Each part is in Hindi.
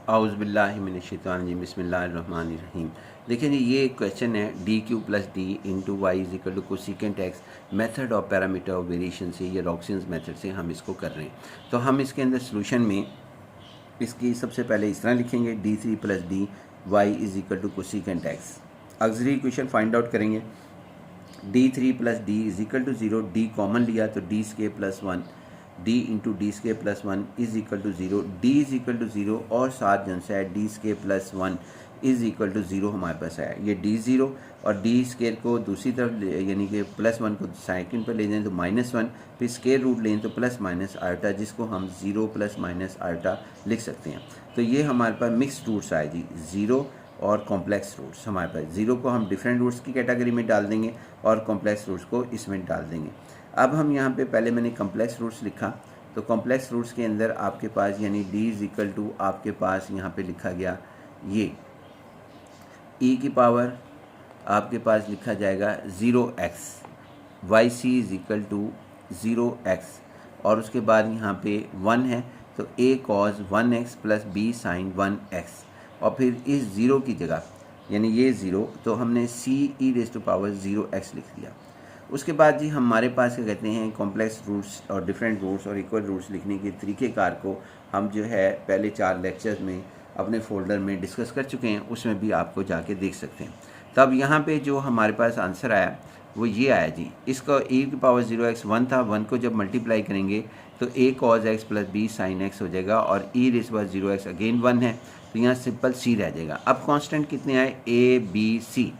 औज़ुबिल्लाहिमिनश्शैतानिर्रजीम बिस्मिल्लाहिर्रहमानिर्रहीम। देखिए जी, ये एक क्वेश्चन है D Q plus D into Y is equal to cosecant X method of parameter of variation से या रॉक्सिन्स मेथड से हम इसको कर रहे हैं। तो हम इसके अंदर सोल्यूशन में इसकी सबसे पहले इस तरह लिखेंगे D three plus D Y is equal to cosecant X. Auxiliary equation find out करेंगे। D three plus D is equal to zero, D common लिया तो D square plus one, D into D square plus one is equal to zero, D is equal to zero और साथ जन से है D square plus one is equal to zero हमारे पास आया। ये डी ज़ीरो और डी स्क्वायर को दूसरी तरफ यानी कि प्लस वन को सेकंड पर ले जाएं तो माइनस वन, फिर स्क्वायर रूट लें तो प्लस माइनस आयोटा, जिसको हम ज़ीरो प्लस माइनस आयोटा लिख सकते हैं। तो ये हमारे पास मिक्स रूट्स आए जी, ज़ीरो और कॉम्प्लेक्स रूट्स हमारे पास। ज़ीरो को हम डिफरेंट रूट्स की कैटेगरी में डाल देंगे और कॉम्प्लेक्स रूट्स को इसमें डाल देंगे। अब हम यहाँ पे पहले मैंने कॉम्प्लेक्स रूट्स लिखा, तो कॉम्प्लेक्स रूट्स के अंदर आपके पास यानी डी इज इक्वल टू आपके पास यहाँ पे लिखा गया ये ई की पावर आपके पास लिखा जाएगा 0x, Y C is equal to 0x और उसके बाद यहाँ पे 1 है तो a cos 1x plus b sin 1x और फिर इस ज़ीरो की जगह यानी ये ज़ीरो तो हमने c e raise to power 0x लिख दिया। उसके बाद जी हमारे पास क्या कहते हैं कॉम्प्लेक्स रूट्स और डिफरेंट रूट्स और इक्वल रूट्स लिखने के तरीक़ेकार को हम जो है पहले 4 लेक्चर्स में अपने फोल्डर में डिस्कस कर चुके हैं, उसमें भी आपको जाके देख सकते हैं। तब यहाँ पे जो हमारे पास आंसर आया वो ये आया जी, इसका e की पावर 0x 1 था, 1 को जब मल्टीप्लाई करेंगे तो a cos x plus b sin x हो जाएगा और e rays power 0x again 1 है तो यहाँ सिंपल c रह जाएगा। अब कांस्टेंट कितने आए a b c,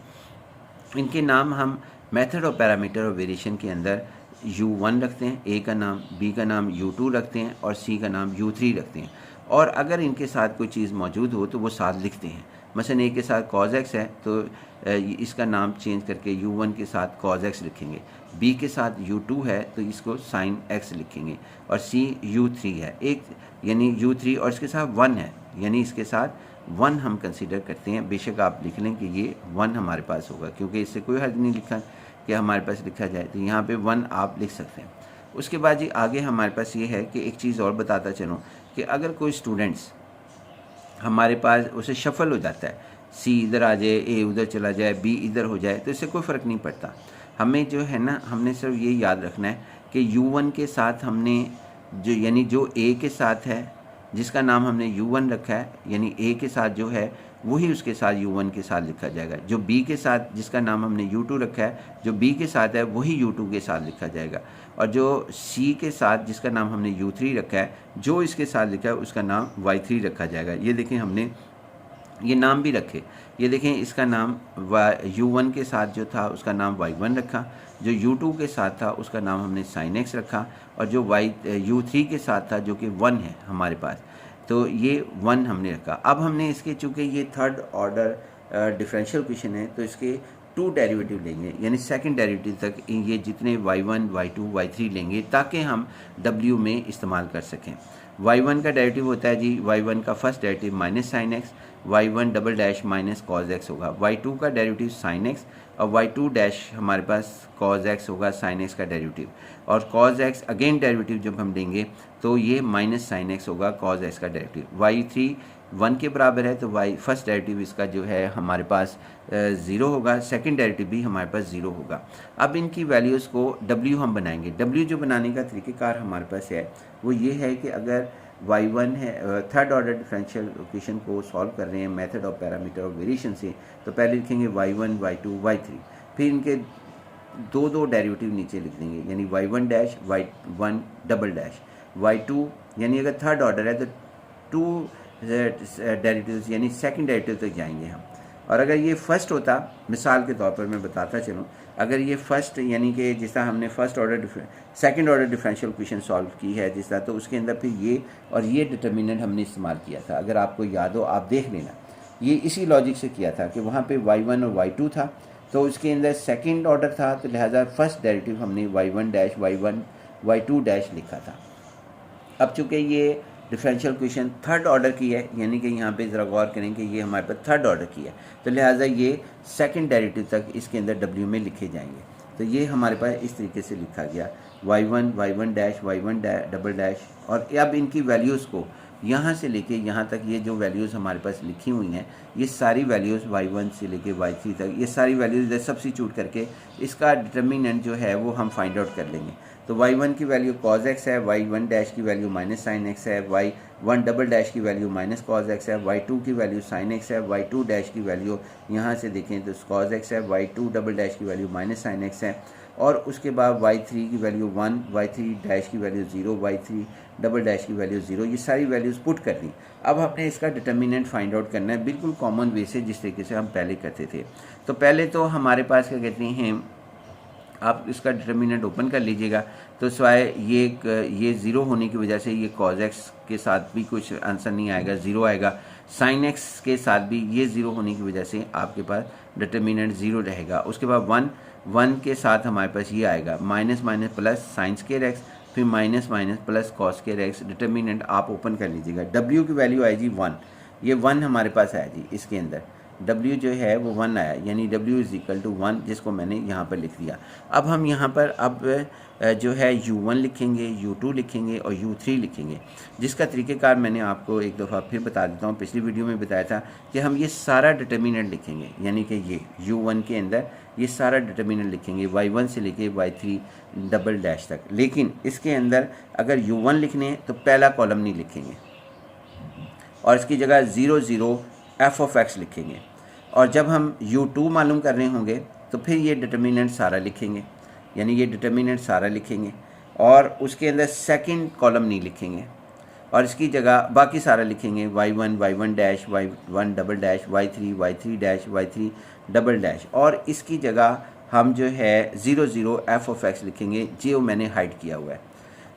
इनके नाम हम मेथड ऑफ पैरामीटर और वेरिएशन के अंदर u1 रखते हैं, a का नाम, b का नाम u2 रखते हैं और c का नाम u3 रखते हैं। और अगर इनके साथ कोई चीज़ मौजूद हो तो वो साथ लिखते हैं। मसलन a के साथ cos x है तो इसका नाम चेंज करके u1 के साथ cos x लिखेंगे, b के साथ u2 है तो इसको sin x लिखेंगे और c u3 है एक यानी u3 और इसके साथ 1 है यानी इसके साथ 1 हम कंसीडर करते हैं। बेशक आप लिख लें कि ये 1 हमारे पास होगा क्योंकि इससे कोई हर्ज नहीं लिखा कि हमारे पास लिखा जाए, तो यहाँ पे 1 आप लिख सकते हैं। उसके बाद जी आगे हमारे पास ये है कि एक चीज़ और बताता चलूँ कि अगर कोई स्टूडेंट्स हमारे पास उसे शफल हो जाता है, सी इधर आ जाए, ए उधर चला जाए, बी इधर हो जाए, तो इससे कोई फ़र्क नहीं पड़ता। हमें जो है ना, हमने सिर्फ ये याद रखना है कि u1 के साथ हमने जो यानी जो a के साथ है जिसका नाम हमने u1 रखा है यानी a के साथ जो है वही उसके साथ u1 के साथ लिखा जाएगा। जो b के साथ जिसका नाम हमने u2 रखा है जो b के साथ है वही u2 के साथ लिखा जाएगा। और जो c के साथ जिसका नाम हमने u3 रखा है जो इसके साथ लिखा है उसका नाम y3 रखा जाएगा। ये देखें हमने ये नाम भी रखे, ये देखें इसका नाम u1 के साथ जो था उसका नाम y1 रखा, जो u2 के साथ था उसका नाम हमने sin x रखा और जो u3 के साथ था जो कि 1 है हमारे पास तो ये 1 हमने रखा। अब हमने इसके चूँकि ये थर्ड ऑर्डर डिफरेंशियल इक्वेशन है तो इसके 2 डेरिवेटिव लेंगे यानी सेकंड डेरिवेटिव तक ये जितने y1 y2 y3 लेंगे ताकि हम w में इस्तेमाल कर सकें। y1 का डेरिवेटिव होता है जी, y1 का first derivative minus sine x, y1 double dash minus cos x होगा, y2 का डेरिवेटिव साइन एक्स और y2 डैश हमारे पास कॉज एक्स होगा साइन एक्स का डेरिवेटिव और कॉज एक्स अगेन डेरिवेटिव जब हम लेंगे तो ये माइनस साइन एक्स होगा कॉज एक्स का डेरिवेटिव। y3 1 के बराबर है तो y फर्स्ट डेरिवेटिव इसका जो है हमारे पास 0 होगा, सेकंड डेरिवेटिव भी हमारे पास 0 होगा। अब इनकी वैल्यूज़ को w हम बनाएंगे। w जो बनाने का तरीक़ेकार हमारे पास है वो ये है कि अगर y1 है थर्ड ऑर्डर डिफरेंशियल इक्वेशन को सॉल्व कर रहे हैं method of parameter of variation से तो पहले लिखेंगे y1 y2 y3, फिर इनके दो डेरिवेटिव नीचे लिख देंगे यानी y1 dash y1 double dash y2 यानी अगर थर्ड ऑर्डर है तो 2 डेरिवेटिव्स यानी सेकंड डेरिवेटिव तक जाएंगे हम। और अगर ये फर्स्ट होता, मिसाल के तौर पर मैं बताता चलूँ, अगर ये फर्स्ट यानी कि जिस तरह हमने first order second order differential equation solve की है जिस तरह, तो उसके अंदर फिर ये और ये डिटर्मिनेंट हमने इस्तेमाल किया था। अगर आपको याद हो आप देख लेना, ये इसी लॉजिक से किया था कि वहाँ पे y1 और y2 था तो उसके अंदर सेकंड ऑर्डर था तो लिहाजा फर्स्ट डेरिवेटिव हमने y1 dash y1 y2 dash लिखा था। अब चूँकि ये डिफरेंशियल इक्वेशन थर्ड ऑर्डर की है यानी कि यहाँ पे ज़रा गौर करें कि ये हमारे पास थर्ड ऑर्डर की है तो लिहाजा ये सेकंड डेरिवेटिव तक इसके अंदर w में लिखे जाएंगे। तो ये हमारे पास इस तरीके से लिखा गया y1 dash y1 double dash और अब इनकी वैल्यूज़ को यहाँ से लेके यहाँ तक ये जो वैल्यूज़ हमारे पास लिखी हुई हैं, ये सारी वैल्यूज़ y1 से लेके y3 तक, ये सारी वैल्यूज़ इधर सब्स्टिट्यूट करके इसका डिटर्मिनेंट जो है वो हम फाइंड आउट कर लेंगे। तो y1 की वैल्यू cos x है, y1 डैश की वैल्यू माइनस साइन x है, y1 डबल डैश की वैल्यू माइनस cos x है, y2 की वैल्यू साइन x है, y2 डैश की वैल्यू यहाँ से देखें तो cos x है, y2 डबल डैश की वैल्यू माइनस साइन x है, और उसके बाद y3 की वैल्यू 1, y3 डैश की वैल्यू 0, y3 डबल डैश की वैल्यू 0, ये सारी वैल्यूज़ पुट कर दी। अब हमने इसका डिटर्मिनेंट फाइंड आउट करना है बिल्कुल कॉमन वे से, जिस तरीके से हम पहले करते थे। तो पहले तो हमारे पास क्या कहते हैं, आप इसका डिटर्मिनेंट ओपन कर लीजिएगा, तो स्वाय ये 0 होने की वजह से ये cos x के साथ भी कुछ आंसर नहीं आएगा, 0 आएगा। sin x के साथ भी ये 0 होने की वजह से आपके पास डिटर्मिनेंट 0 रहेगा। उसके बाद 1 के साथ हमारे पास ये आएगा minus minus plus sine square x, फिर minus minus plus cos square x. Determinant आप ओपन कर लीजिएगा। w की वैल्यू आई जी 1, ये 1 हमारे पास आया जी, इसके अंदर w जो है वो 1 आया, यानी w इज़ इक्वल टू 1, जिसको मैंने यहाँ पर लिख दिया। अब हम यहाँ पर जो है u1 लिखेंगे, u2 लिखेंगे और u3 लिखेंगे, जिसका तरीक़ेकार मैंने आपको एक दफ़ा फिर बता देता हूँ। पिछली वीडियो में बताया था कि हम ये सारा डिटर्मिनेंट लिखेंगे, यानी कि ये u1 के अंदर ये सारा डिटर्मिनेंट लिखेंगे y1 से लेके y3 डबल डैश तक। लेकिन इसके अंदर अगर u1 लिखने हैं तो पहला कॉलम नहीं लिखेंगे और इसकी जगह 0 0 f ऑफ x लिखेंगे, और जब हम u2 मालूम कर रहे होंगे तो फिर ये डिटर्मिनेंट सारा लिखेंगे, यानी ये डिटर्मिनेंट सारा लिखेंगे और उसके अंदर सेकंड कॉलम नहीं लिखेंगे, और इसकी जगह बाकी सारा लिखेंगे y1 dash, y1 double dash, y3 dash, y3 double dash, और इसकी जगह हम जो है 0 0 f ऑफ x लिखेंगे, जो मैंने हाइड किया हुआ है।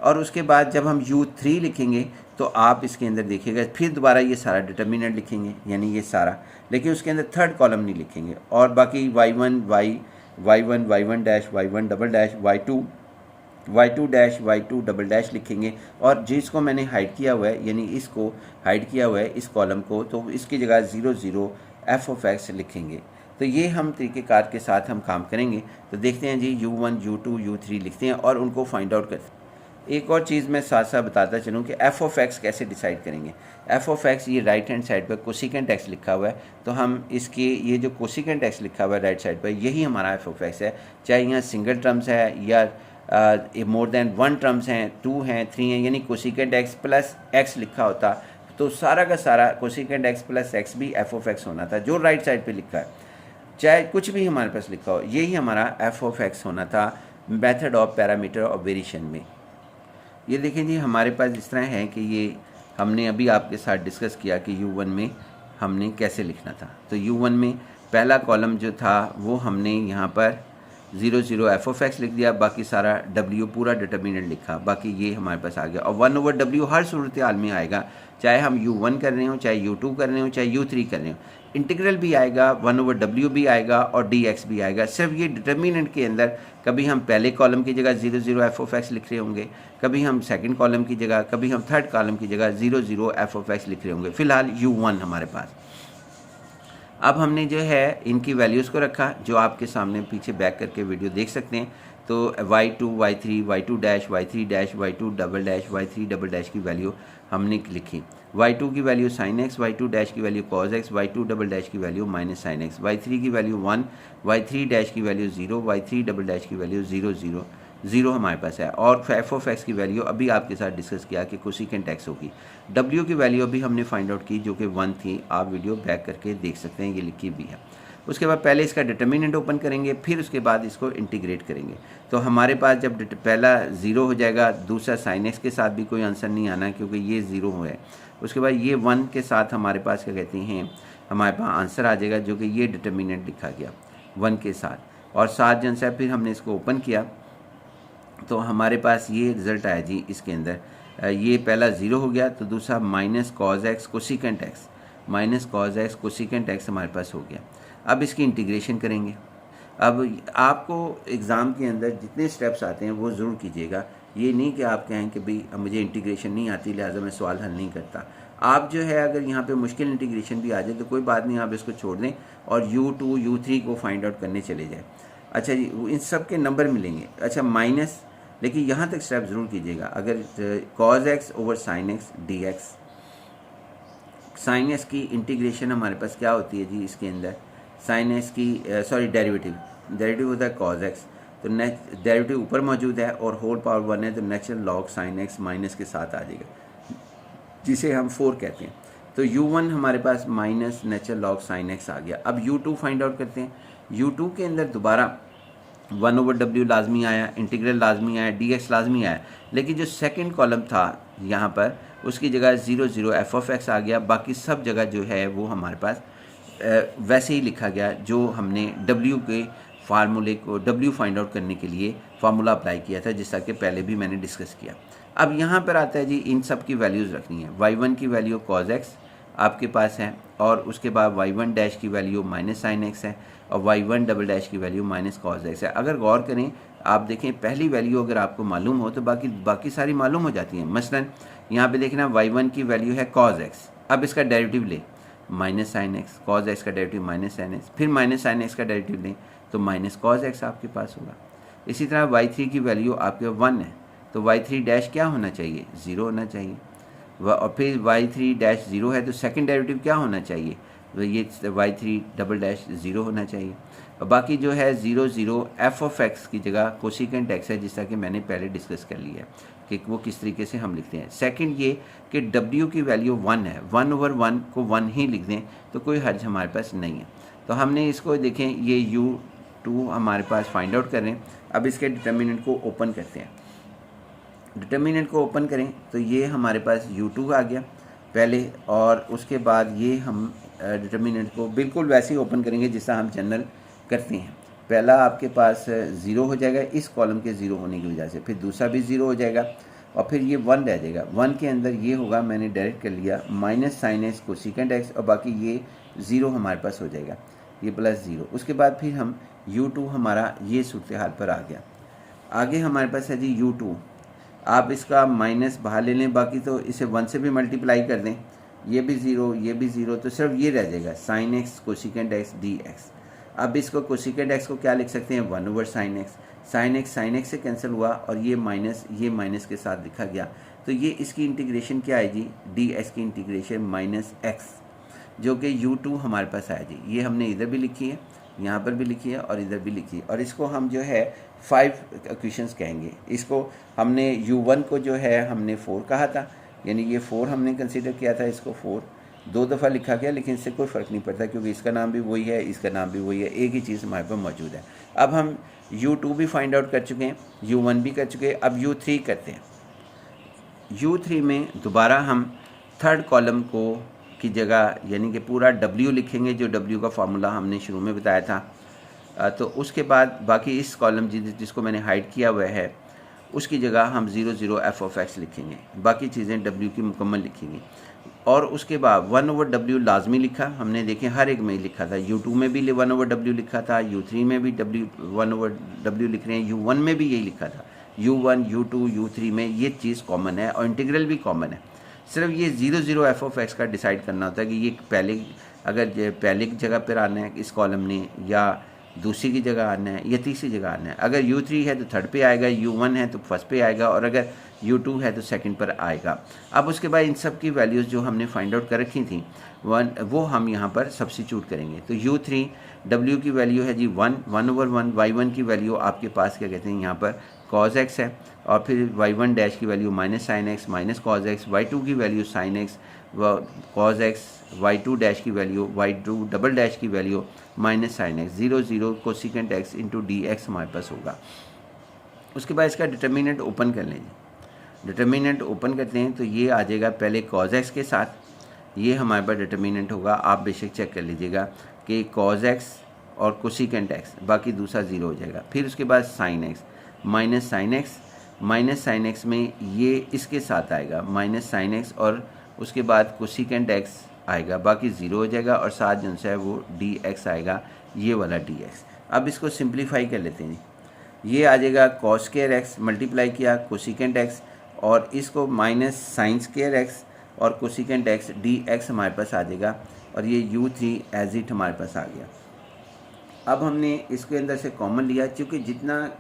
और उसके बाद जब हम u3 लिखेंगे तो आप इसके अंदर देखिएगा फिर दोबारा ये सारा डिटर्मिनेंट लिखेंगे, यानी ये सारा, लेकिन उसके अंदर थर्ड कॉलम नहीं लिखेंगे, और बाकी y1 dash, y1 double dash, y2 dash, y2 double dash लिखेंगे, और जिसको मैंने हाइड किया हुआ है, यानी इसको हाइड किया हुआ है इस कॉलम को, तो इसकी जगह 0 0 f ऑफ x लिखेंगे। तो ये हम तरीक़ेकार के साथ हम काम करेंगे। तो देखते हैं जी, u1 u2 u3 लिखते हैं और उनको फाइंड आउट करते हैं। एक और चीज़ मैं साथ साथ बताता चलूँ कि f ऑफ x कैसे डिसाइड करेंगे। f ऑफ x ये राइट हैंड साइड पर कोसिकेंट x लिखा हुआ है, तो हम इसके ये जो कोसिकेंट x लिखा हुआ है राइट साइड पर, यही हमारा f ऑफ x है। चाहे यहाँ सिंगल टर्म्स है या मोर देन 1 टर्म्स हैं, 2 हैं, 3 हैं, यानी कोसिकेंट x प्लस x लिखा होता तो सारा का सारा कोसिकेंट x प्लस x भी f ऑफ x होना था, जो राइट साइड पर लिखा है। चाहे कुछ भी हमारे पास लिखा हो, यही हमारा f ऑफ x होना था method of parameter of variation में। ये देखें जी, हमारे पास इस तरह है कि ये हमने अभी आपके साथ डिस्कस किया कि u1 में हमने कैसे लिखना था। तो u1 में पहला कॉलम जो था वो हमने यहाँ पर 0 0 f ऑफ x लिख दिया, बाकी सारा w पूरा डिटर्मिनेंट लिखा, बाकी ये हमारे पास आ गया। और 1/w हर सूरत हाल में आएगा, चाहे हम u1 कर रहे हो, चाहे u2 कर रहे हो, चाहे u3 कर रहे हो। इंटीग्रल भी आएगा, 1/w भी आएगा और dx भी आएगा। सिर्फ ये डिटर्मिनेंट के अंदर कभी हम पहले कॉलम की जगह 0 0 f ऑफ x लिख रहे होंगे, कभी हम सेकंड कॉलम की जगह, कभी हम थर्ड कॉलम की जगह 0 0 f ऑफ x लिख रहे होंगे। फ़िलहाल u1 हमारे पास। अब हमने जो है इनकी वैल्यूज़ को रखा, जो आपके सामने पीछे बैक करके वीडियो देख सकते हैं। तो y2 dash, y3 dash, y2 double dash, y3 double dash की वैल्यू हमने लिखी। y2 की value sin x, y2 dash की value cos x, y2 double dash की value minus sin x, y3 की वैल्यू 1, y3 डैश की वैल्यू 0, y3 डबल डैश की वैल्यू 0 0 0 हमारे पास है। और f ऑफ x की वैल्यू अभी आपके साथ डिस्कस किया कि कोसिकेंट x होगी। w की वैल्यू अभी हमने फाइंड आउट की, जो कि 1 थी। आप वीडियो बैक करके देख सकते हैं, ये लिखी भी है। उसके बाद पहले इसका डिटर्मिनेंट ओपन करेंगे, फिर उसके बाद इसको इंटीग्रेट करेंगे। तो हमारे पास जब पहला 0 हो जाएगा, दूसरा sin x के साथ भी कोई आंसर नहीं आना क्योंकि ये 0 है। उसके बाद ये 1 के साथ हमारे पास क्या कहते हैं, हमारे पास आंसर आ जाएगा, जो कि ये डिटर्मिनेंट लिखा गया 1 के साथ। और 7 जन से फिर हमने इसको ओपन किया तो हमारे पास ये रिज़ल्ट आया जी। इसके अंदर ये पहला 0 हो गया, तो दूसरा minus cos x cosecant x, minus cos x cosecant x हमारे पास हो गया। अब इसकी इंटीग्रेशन करेंगे। अब आपको एग्ज़ाम के अंदर जितने स्टेप्स आते हैं वो ज़रूर कीजिएगा। ये नहीं कि आप कहें कि भाई मुझे इंटीग्रेशन नहीं आती लिहाजा मैं सवाल हल नहीं करता। आप जो है अगर यहाँ पे मुश्किल इंटीग्रेशन भी आ जाए तो कोई बात नहीं, आप इसको छोड़ दें और u2 u3 को फाइंड आउट करने चले जाए। अच्छा जी, इन सब के नंबर मिलेंगे। अच्छा माइनस, लेकिन यहाँ तक स्टेप ज़रूर कीजिएगा। अगर cos x over sin x dx, sine S की इंटीग्रेशन हमारे पास क्या होती है जी, इसके अंदर साइन एस की डेरिवेटिव होता है कॉज एक्स, तो डेरिवेटिव ऊपर मौजूद है और होल पावर 1 है, तो natural log sine x minus के साथ आ जाएगा, जिसे हम 4 कहते हैं। तो u1 हमारे पास minus natural log sine x आ गया। अब u2 फाइंड आउट करते हैं। u2 के अंदर दोबारा 1/w लाजमी आया, इंटीग्रल लाजमी आया, dx लाजमी आया, लेकिन जो सेकंड कॉलम था यहाँ पर उसकी जगह 0 एफ ऑफ एक्स आ गया। बाकी सब जगह जो है वो हमारे पास वैसे ही लिखा गया जो हमने w के फार्मूले को w फाइंड आउट करने के लिए फार्मूला अप्लाई किया था, जिसका कि पहले भी मैंने डिस्कस किया। अब यहाँ पर आता है जी, इन सब की वैल्यूज़ रखनी है। y1 की वैल्यू कॉज एक्स आपके पास है, और उसके बाद y1 डैश की वैल्यू माइनस साइन एक्स है, और y1 डबल डैश की वैल्यू माइनस कॉज एक्स है। अगर गौर करें, आप देखें पहली वैल्यू अगर आपको मालूम हो तो बाकी सारी मालूम हो जाती हैं। मसलन यहाँ पे देखना y1 की वैल्यू है कॉज एक्स, अब इसका डेरिवेटिव ले minus sine x, cos x का डेरिवेटिव माइनस साइन एक्स, फिर माइनस साइन एक्स का डेरिवेटिव लें तो माइनस कॉज एक्स आपके पास होगा। इसी तरह y3 की वैल्यू आपके 1 है, तो y3 डैश क्या होना चाहिए, 0 होना चाहिए। और फिर y3 डैश 0 है तो सेकंड डेरिवेटिव क्या होना चाहिए, तो ये y3 डबल डैश 0 होना चाहिए। और बाकी जो है 0 एफ ऑफ एक्स की जगह कोसिकेंट एक्स है, जिसका कि मैंने पहले डिस्कस कर लिया है कि वो किस तरीके से हम लिखते हैं। सेकंड ये कि w की वैल्यू 1 है, 1/1 को 1 ही लिख दें तो कोई हर्ज हमारे पास नहीं है। तो हमने इसको देखें, ये u2 हमारे पास फाइंड आउट करें। अब इसके डिटर्मिनेंट को ओपन करते हैं। डिटर्मिनेंट को ओपन करें तो ये हमारे पास u2 आ गया पहले, और उसके बाद ये हम डिटर्मिनेंट को बिल्कुल वैसे ही ओपन करेंगे जैसा हम जनरल करते हैं। पहला आपके पास 0 हो जाएगा इस कॉलम के 0 होने की वजह से, फिर दूसरा भी 0 हो जाएगा, और फिर ये 1 रह जाएगा। 1 के अंदर ये होगा, मैंने डायरेक्ट कर लिया, minus sine x cosecant x, और बाकी ये 0 हमारे पास हो जाएगा, ये प्लस 0। उसके बाद फिर हम u2 हमारा ये सूरत हाल पर आ गया। आगे हमारे पास है जी u2, आप इसका माइनस बाहर ले लें, बाकी तो इसे 1 से भी मल्टीप्लाई कर दें, ये भी 0 ये भी 0, तो सिर्फ ये रह जाएगा sine x cosecant x dx। अब इसको कोसिकेंट एक्स को क्या लिख सकते हैं, 1/sin x। साइन एक्स से कैंसिल हुआ और ये माइनस के साथ लिखा गया, तो ये इसकी इंटीग्रेशन क्या है जी, dx की इंटीग्रेशन माइनस एक्स, जो कि u2 हमारे पास आया जी। ये हमने इधर भी लिखी है, यहाँ पर भी लिखी है और इधर भी लिखी है, और इसको हम जो है 5 इक्वेशंस कहेंगे। इसको हमने u1 को जो है हमने 4 कहा था, यानी ये 4 हमने कंसीडर किया था, इसको 4 2 दफ़ा लिखा गया, लेकिन इससे कोई फ़र्क नहीं पड़ता क्योंकि इसका नाम भी वही है, इसका नाम भी वही है, एक ही चीज़ हमारे पास मौजूद है। अब हम u2 भी फाइंड आउट कर चुके हैं, u1 भी कर चुके हैं, अब u3 करते हैं। u3 में दोबारा हम थर्ड कॉलम को की जगह यानी कि पूरा w लिखेंगे, जो w का फार्मूला हमने शुरू में बताया था। तो उसके बाद बाकी इस कॉलम जिसको मैंने हाइड किया हुआ है उसकी जगह हम 0 एफ ऑफ एक्स लिखेंगे, बाकी चीज़ें w की मुकम्मल लिखेंगे। और उसके बाद 1/w लाजमी लिखा, हमने देखें हर एक में लिखा था, u2 में भी 1/w लिखा था, u3 में भी 1/w लिख रहे हैं, u1 में भी यही लिखा था, u1 u2 u3 में ये चीज़ कॉमन है और इंटीग्रल भी कॉमन है। सिर्फ ये 0 एफ ऑफ एक्स का डिसाइड करना होता है कि ये पहले की जगह पर आना है इस कॉलम ने, या दूसरी की जगह आना है, या तीसरी जगह आना है। अगर u3 है तो थर्ड पे आएगा, u1 है तो फर्स्ट पे आएगा, और अगर u2 है तो सेकंड पर आएगा। अब उसके बाद इन सब की वैल्यूज़ जो हमने फाइंड आउट कर रखी थी वो हम यहाँ पर सब्स्टिट्यूट करेंगे। तो u3 w की वैल्यू है जी 1/1, y1 की वैल्यू आपके पास क्या कहते हैं यहाँ पर cos x है, और फिर y1 डैश की value minus sine x minus cos x, y2 की value sine x cos x, y2 dash की वैल्यू y2 डबल डैश की value minus sine x, 0 cosecant x into dx हमारे पास होगा। उसके बाद इसका डिटर्मिनेंट ओपन कर लेंगे। डिटर्मिनेंट ओपन करते हैं तो ये आ जाएगा पहले cos x के साथ, ये हमारे पास डिटर्मिनेंट होगा, आप बेशक चेक कर लीजिएगा कि cos x और कोसिकेंट x, बाकी दूसरा 0 हो जाएगा। फिर उसके बाद sin x minus sine x में ये इसके साथ आएगा माइनस साइन एक्स, और उसके बाद कोसिकेंट x आएगा, बाकी 0 हो जाएगा, और साथ जो है वो dx आएगा, ये वाला dx। अब इसको सिंप्लीफाई कर लेते हैं, ये आ जाएगा cos स्क्वायर x मल्टीप्लाई किया कोसिकेंट x, और इसको माइनस साइन स्क्वायर एक्स और कोसिकेंट एक्स dx हमारे पास आ जाएगा, और ये u3 एज इट हमारे पास आ गया। अब हमने इसके अंदर से कॉमन लिया, क्योंकि जितना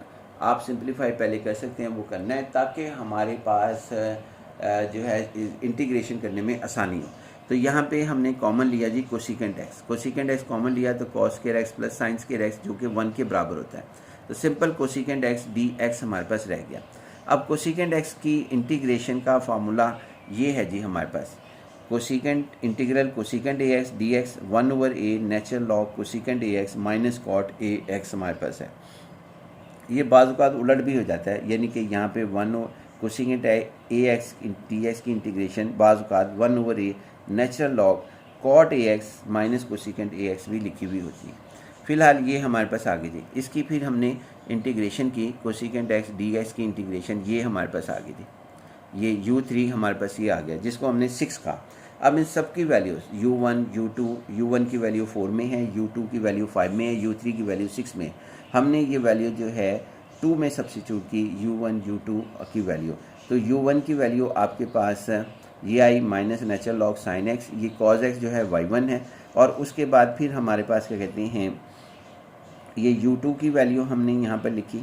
आप सिंप्लीफाई पहले कर सकते हैं वो करना है, ताकि हमारे पास जो है इंटीग्रेशन करने में आसानी हो। तो यहाँ पे हमने कॉमन लिया जी cosecant x. Cosecant x common लिया तो cos square x plus sine square x जो कि 1 के बराबर होता है। तो simple cosecant x D x हमारे पास रह गया। अब कोसिकेंट एक्स की इंटीग्रेशन का फार्मूला ये है जी हमारे पास, कोसिकेंट इंटीग्रल कोसिकेंट ए x D x 1/a natural log cosecant ए एक्स माइनस कॉट ए एक्स हमारे पास है। ये बाज़ औक़ात उलट भी हो जाता है, यानी कि यहाँ पे 1 कोसिकेंट ए एक्स डी एक्स की इंटीग्रेशन बाज़ औक़ात 1/a नेचुरल लॉग कॉट ए एक्स माइनस कोसिकेंट ए एक्स भी लिखी हुई होती है। फ़िलहाल ये हमारे पास आ गई थी। इसकी फिर हमने इंटीग्रेशन की, कोसिकेंट एक्स डी एक्स की इंटीग्रेशन ये हमारे पास आ गई थी। ये u3 हमारे पास ये आ गया, जिसको हमने 6 कहा। अब इन सब की वैल्यूज़ u1 u2, u1 की वैल्यू 4 में है, u2 की वैल्यू 5 में है, u3 की वैल्यू 6 में है। हमने ये वैल्यू जो है 2 में सब्स्टिट्यूट की, u1 u2 की वैल्यू। तो u1 की वैल्यू आपके पास ये आई minus natural log sine x, ये कॉज एक्स जो है y1 है। और उसके बाद फिर हमारे पास क्या कहते हैं, ये u2 की वैल्यू हमने यहाँ पर लिखी,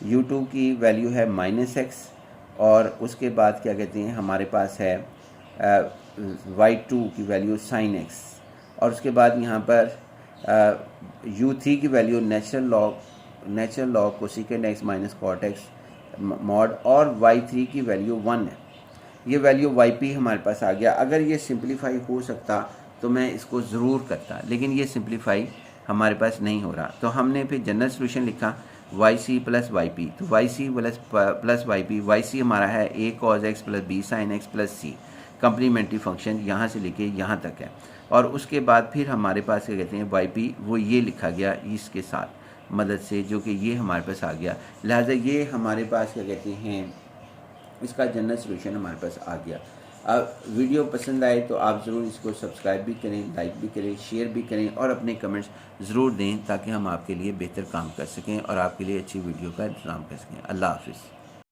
u2 की वैल्यू है माइनस एक्स। और उसके बाद क्या कहते हैं हमारे पास है y2 की वैल्यू साइन एक्स। और उसके बाद यहाँ पर u3 की value natural log cosecant X minus cot X mod, और y3 की वैल्यू 1 है। ये वैल्यू yp हमारे पास आ गया। अगर ये सिंप्लीफाई हो सकता तो मैं इसको ज़रूर करता, लेकिन ये सिंप्लीफाई हमारे पास नहीं हो रहा। तो हमने फिर जनरल सोल्यूशन लिखा yc प्लस yp। तो yc प्लस yp, yc हमारा है a cos x plus b sin x plus c, complementary function यहाँ से लेके यहाँ तक है। और उसके बाद फिर हमारे पास क्या कहते हैं yp, वो ये लिखा गया इसके साथ मदद से, जो कि ये हमारे पास आ गया। लिहाजा ये हमारे पास क्या कहते हैं, इसका जनरल सोल्यूशन हमारे पास आ गया। अब वीडियो पसंद आए तो आप ज़रूर इसको सब्सक्राइब भी करें, लाइक भी करें, शेयर भी करें और अपने कमेंट्स ज़रूर दें, ताकि हम आपके लिए बेहतर काम कर सकें और आपके लिए अच्छी वीडियो का इंतज़ाम कर सकें। अल्लाह हाफ़िज़।